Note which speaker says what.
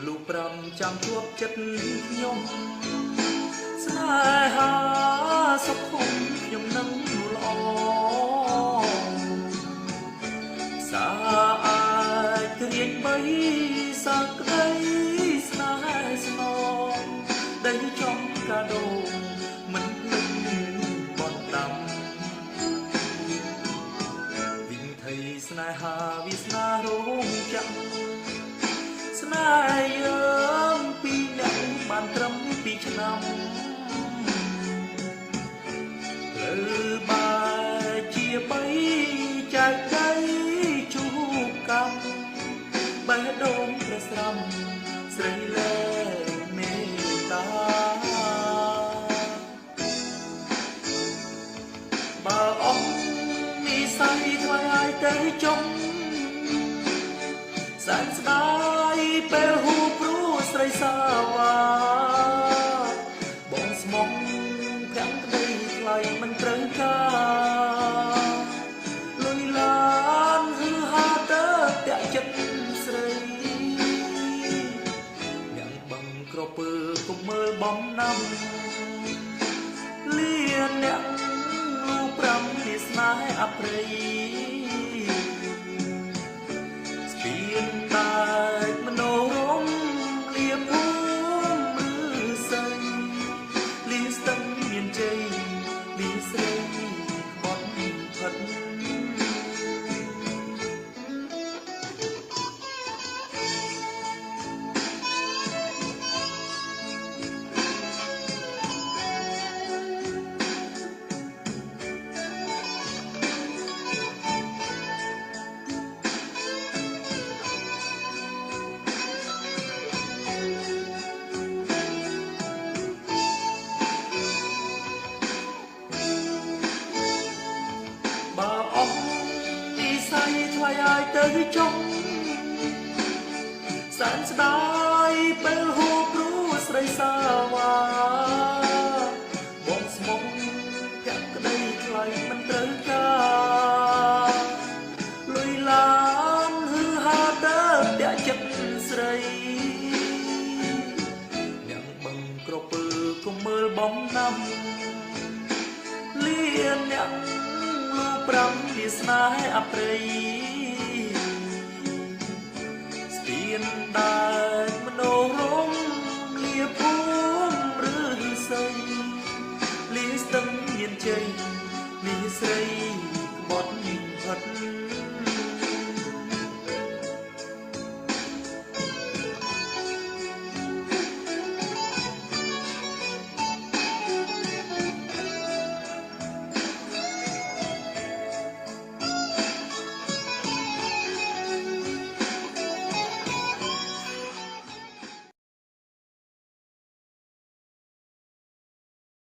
Speaker 1: ลูกปรำจำทวบចិត្តខ្ញុំស្នេហាសុខខ្ញុំនឹងល្អសាអាចគ្រៀងបីសាក្ដីស្នេហ៍ស្នងដែលចំកាដូមិនភ្លេចបនដាំវិញថៃស្នេហាវាសនារោងចាំស្នេហ៍យើងពីរនាក់បានត្រឹម2ឆ្នាំលើបាជាបីចែកដៃជួបកម្មបេះដូងប្រស្រំស្រីលែមេត្តាបើអស់និស័យថ្លៃឲ្យទៅចុងសែនស្ដាយពេលហួព្រោះស្រីសាវ៉ាបងស្មុំប្រាំងក្ដីថ្លៃមិនត្រូវការលុយឡានហឺហាទៅតាក់ចិត្តស្រីយ៉ាងបងក្រពើគុំមើលបំណាំលៀនអ្នកលូប្រាំនេះស្នេហ៍អប្រិយស្ពានតែមនោរមលៀភូមិឬស័យលៀស្ទឹងមានជ័យលៀស្រីបត់ផិតបើអស់និស័យថ្លៃឲ្យទៅចុងសែនស្ដាយពេលហួព្រោះស្រីសាវ៉ាបងស្មុំកាក់ក្ដីថ្លៃមិនត្រូវការលុយឡានហឺហាទៅតាក់ចិត្តស្រីអ្នកបងក្រពើកុំមើលបំណាំលៀនអ្នកប្រាំពីស្នេហ៍អប្រិយស្ពានដែកមនោរមលៀភូមិឬស័យលៀស្ទឹងមានជ័យលៀស្រីក្បត់ផិត